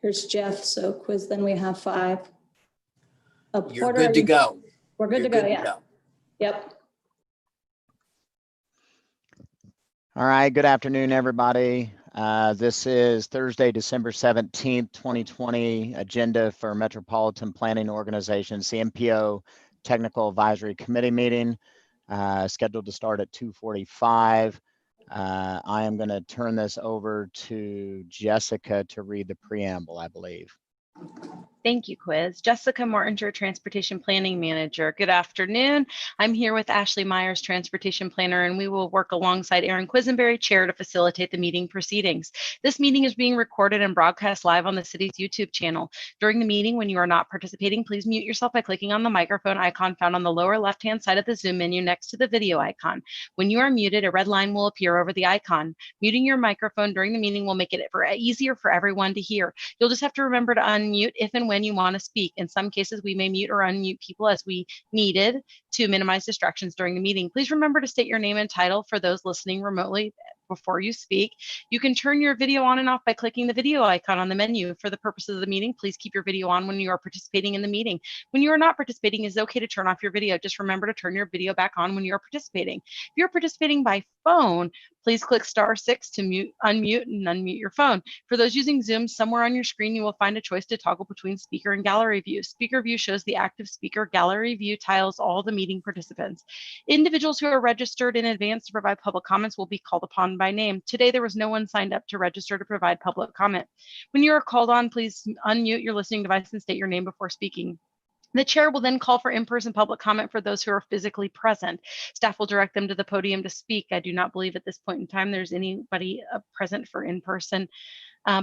Here's Jeff. So quiz, then we have 5. You're good to go. We're good to go, yeah. Yep. All right, good afternoon, everybody. This is Thursday, December 17th, 2020, agenda for Metropolitan Planning Organization's MPO Technical Advisory Committee meeting, scheduled to start at 2:45. I am going to turn this over to Jessica to read the preamble, I believe. Thank you, Quiz. Jessica Mortinger, Transportation Planning Manager. Good afternoon. I'm here with Ashley Myers, Transportation Planner, and we will work alongside Aaron Quisenberry, Chair, to facilitate the meeting proceedings. This meeting is being recorded and broadcast live on the city's YouTube channel. During the meeting, when you are not participating, please mute yourself by clicking on the microphone icon found on the lower left-hand side of the Zoom menu next to the video icon. When you are muted, a red line will appear over the icon. Muting your microphone during the meeting will make it easier for everyone to hear. You'll just have to remember to unmute if and when you want to speak. In some cases, we may mute or unmute people as we needed to minimize distractions during the meeting. Please remember to state your name and title for those listening remotely before you speak. You can turn your video on and off by clicking the video icon on the menu. For the purposes of the meeting, please keep your video on when you are participating in the meeting. When you are not participating, it's okay to turn off your video. Just remember to turn your video back on when you are participating. If you're participating by phone, please click *6 to unmute and unmute your phone. For those using Zoom, somewhere on your screen, you will find a choice to toggle between speaker and gallery view. Speaker view shows the active speaker. Gallery view tiles all the meeting participants. Individuals who are registered in advance to provide public comments will be called upon by name. Today, there was no one signed up to register to provide public comment. When you are called on, please unmute your listening device and state your name before speaking. The chair will then call for in-person public comment for those who are physically present. Staff will direct them to the podium to speak. I do not believe at this point in time there's anybody present for in-person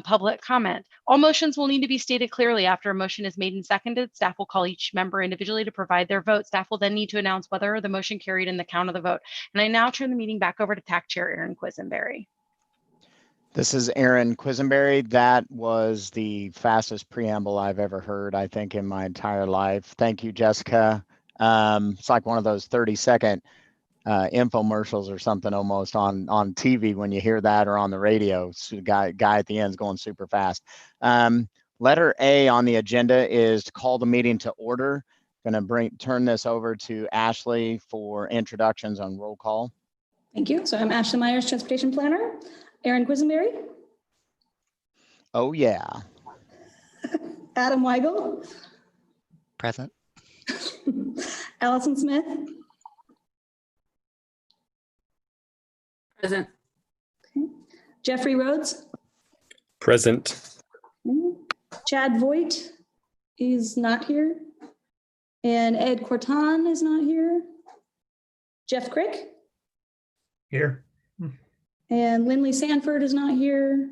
public comment. All motions will need to be stated clearly. After a motion is made and seconded, staff will call each member individually to provide their vote. Staff will then need to announce whether the motion carried in the count of the vote. And I now turn the meeting back over to TAC Chair Aaron Quisenberry. This is Aaron Quisenberry. That was the fastest preamble I've ever heard, I think, in my entire life. Thank you, Jessica. It's like one of those 30-second infomercials or something almost on TV when you hear that, or on the radio. So the guy at the end is going super fast. Letter A on the agenda is to call the meeting to order. Going to turn this over to Ashley for introductions on roll call. Thank you. So I'm Ashley Myers, Transportation Planner. Aaron Quisenberry. Oh, yeah. Adam Weigel. Present. Allison Smith. Present. Okay. Jeffrey Rhodes. Present. Okay. Chad Voigt is not here. And Ed Corton is not here. Jeff Crick. Here. And Lindley Sanford is not here.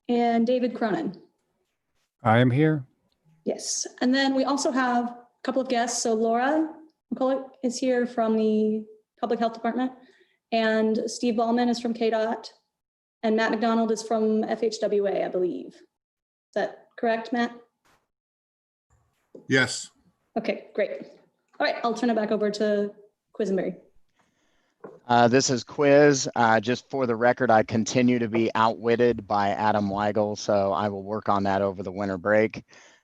And David Cronin. I am here. Yes. And then we also have a couple of guests. So Laura McCulloch is here from the Public Health Department. And Steve Ballman is from KDOT. And Matt McDonald is from FHWA, I believe. Is that correct, Matt? Yes. Okay, great. All right, I'll turn it back over to Quisenberry. This is Quiz. Just for the record, I continue to be outwitted by Adam Weigel, so I will work on that over the winter break.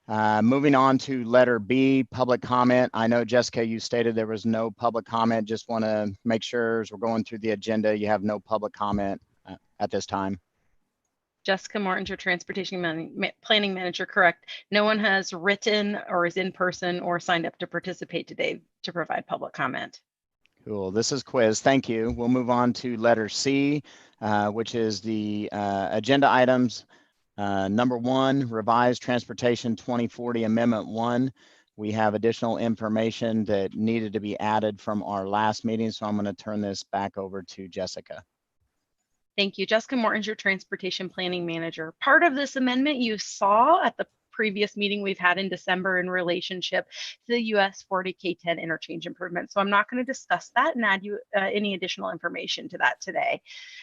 Moving on to letter B, public comment. I know, Jessica, you stated there was no public comment. Just want to make sure as we're going through the agenda, you have no public comment at this time. Jessica Mortinger, Transportation Planning Manager, correct. No one has written or is in person or signed up to participate today to provide public comment. Cool. This is Quiz. Thank you. We'll move on to letter C, which is the agenda items. Number 1, Revised Transportation 2040 Amendment 1. We have additional information that needed to be added from our last meeting, so I'm going to turn this back over to Jessica. Thank you. Jessica Mortinger, Transportation Planning Manager. Part of this amendment you saw at the previous meeting we've had in December in relationship to the US-40K10 interchange improvement. So I'm not going to discuss that and add you any additional information to that today.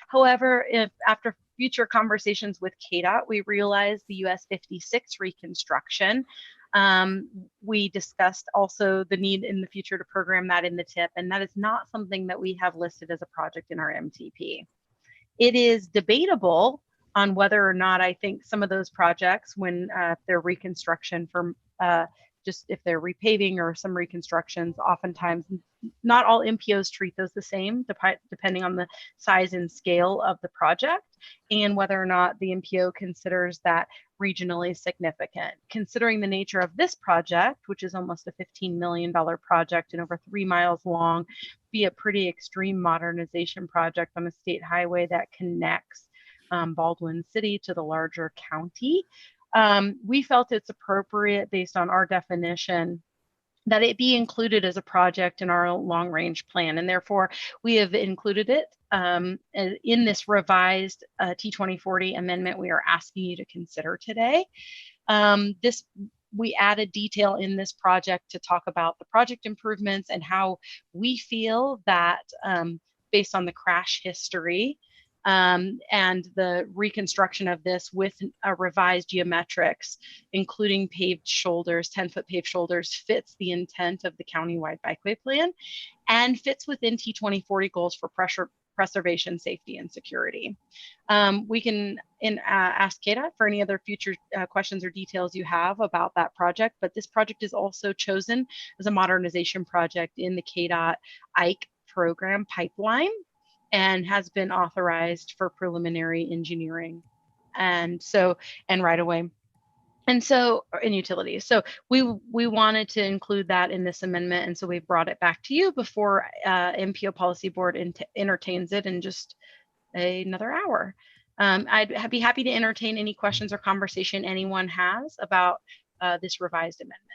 However, if after future conversations with KDOT, we realized the US-56 Reconstruction. We discussed also the need in the future to program that in the TIP, and that is not something that we have listed as a project in our MTP. It is debatable on whether or not I think some of those projects, when they're reconstruction for just if they're repaving or some reconstructions, oftentimes not all MPOs treat those the same, depending on the size and scale of the project, and whether or not the MPO considers that regionally significant. Considering the nature of this project, which is almost a $15 million project and over 3 miles long, be a pretty extreme modernization project on a state highway that connects Baldwin City to the larger county. We felt it's appropriate based on our definition that it be included as a project in our long range plan. And therefore we have included it in this revised T2040 amendment we are asking you to consider today. We added detail in this project to talk about the project improvements and how we feel that based on the crash history, and the reconstruction of this with a revised geometrics, including paved shoulders, 10-foot paved shoulders, fits the intent of the countywide bikeway plan and fits within T2040 goals for preservation, safety, and security. We can ask KDOT for any other future questions or details you have about that project, but this project is also chosen as a modernization project in the KDOT IKE program pipeline, and has been authorized for preliminary engineering and right away. And so in utilities. So we wanted to include that in this amendment. And so we brought it back to you before MPO Policy Board entertains it in just another hour. I'd be happy to entertain any questions or conversation anyone has about this revised amendment.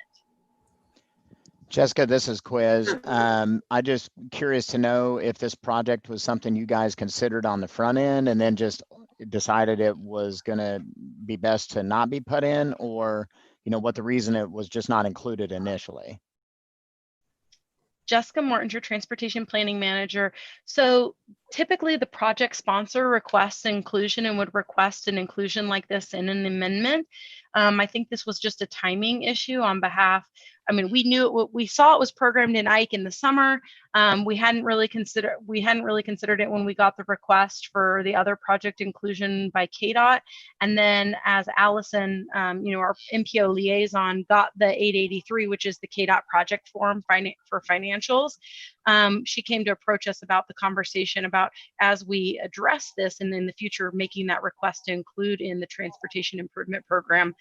Jessica, this is Quiz. I just curious to know if this project was something you guys considered on the front end and then just decided it was going to be best to not be put in, or, you know, what the reason it was just not included initially. Jessica Mortinger, Transportation Planning Manager. So typically the project sponsor requests inclusion and would request an inclusion like this in an amendment. I think this was just a timing issue on behalf. I mean, we saw it was programmed in IKE in the summer. We hadn't really considered it when we got the request for the other project inclusion by KDOT. And then as Allison, our MPO liaison, got the 883, which is the KDOT project form for financials, she came to approach us about the conversation about, as we address this and in the future making that request to include in the transportation improvement program,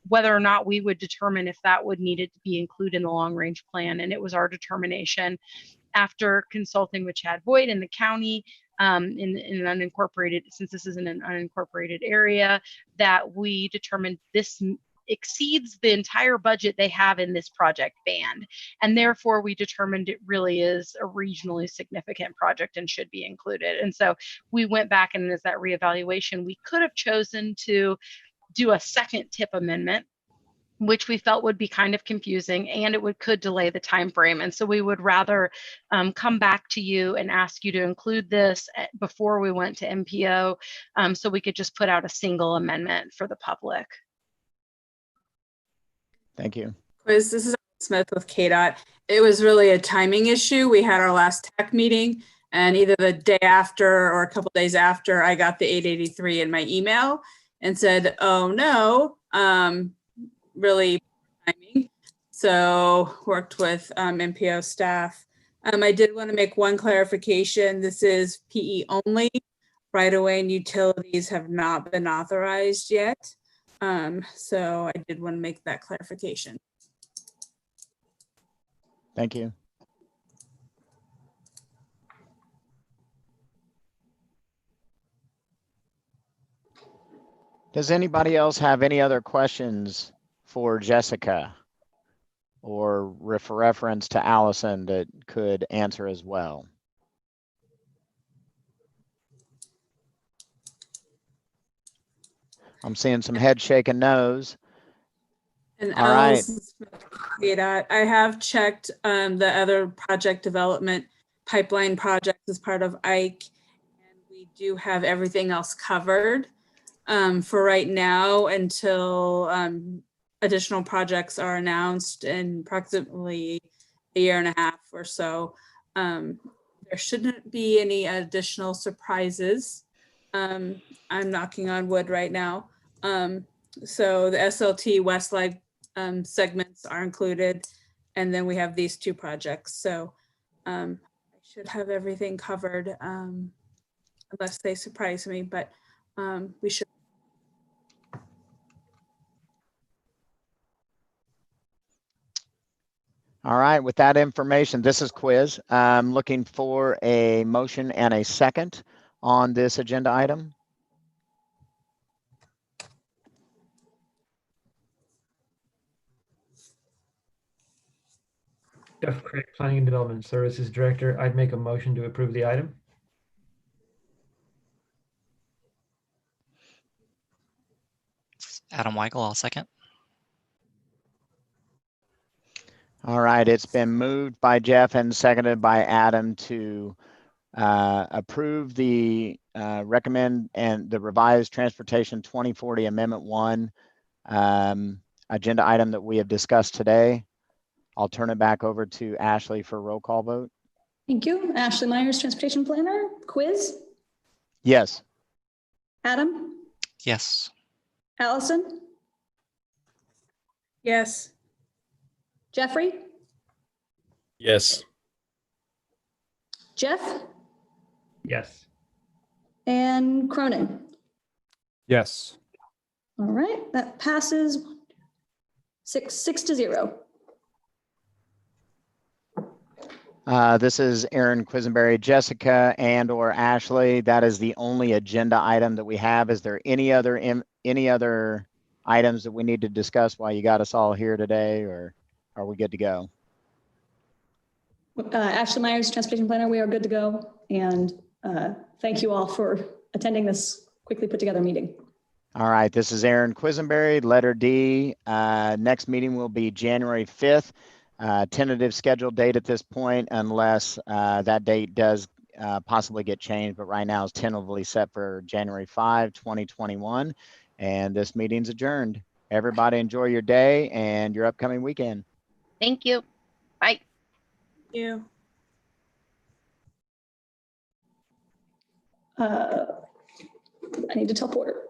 whether or not we would determine if that would needed to be included in the long range plan. And it was our determination, after consulting with Chad Boyd in the county, in an unincorporated, since this is in an unincorporated area, that we determined this exceeds the entire budget they have in this project band. And therefore we determined it really is a regionally significant project and should be included. And so we went back, and as that reevaluation, we could have chosen to do a second tip amendment, which we felt would be kind of confusing, and it could delay the time frame. And so we would rather come back to you and ask you to include this before we went to MPO, so we could just put out a single amendment for the public. Thank you. Quiz, this is Smith with KDOT. It was really a timing issue. We had our last tech meeting, and either the day after or a couple days after, I got the 883 in my email and said, oh no, really timing. So worked with MPO staff. I did want to make one clarification. This is PE only. Right away and utilities have not been authorized yet. So I did want to make that clarification. Thank you. Does anybody else have any other questions for Jessica or for reference to Allison that could answer as well? I'm seeing some head shaking no's. And all right. I have checked the other project development pipeline projects as part of IKE, and we do have everything else covered for right now until additional projects are announced in approximately a year and a half or so. There shouldn't be any additional surprises I'm knocking on wood right now. So the SLT West Leg segments are included. And then we have these two projects. So I should have everything covered unless they surprise me, but we should. All right, with that information, this is Quiz. I'm looking for a motion and a second on this agenda item. Jeff Craig, Planning and Development Services Director. I'd make a motion to approve the item. Adam Weigel, I'll second. All right, it's been moved by Jeff and seconded by Adam to approve the recommend and the revised Transportation 2040 Amendment 1 agenda item that we have discussed today. I'll turn it back over to Ashley for a roll call vote. Thank you. Ashley Myers, Transportation Planner. Quiz. Yes. Adam. Yes. Allison. Yes. Jeffrey. Yes. Jeff. Yes. And Cronin. Yes. All right, that passes 6-0. This is Aaron Quisenberry. Jessica and or Ashley, that is the only agenda item that we have. Is there any other items that we need to discuss while you got us all here today, or are we good to go? Ashley Myers, Transportation Planner, we are good to go. And thank you all for attending this quickly put together meeting. All right, this is Aaron Quisenberry, letter D. Next meeting will be January 5th. Tentative scheduled date at this point, unless that date does possibly get changed, but right now is tentatively set for January 5, 2021. And this meeting's adjourned. Everybody enjoy your day and your upcoming weekend. Thank you. Bye. Thank you. I need to tell Porter.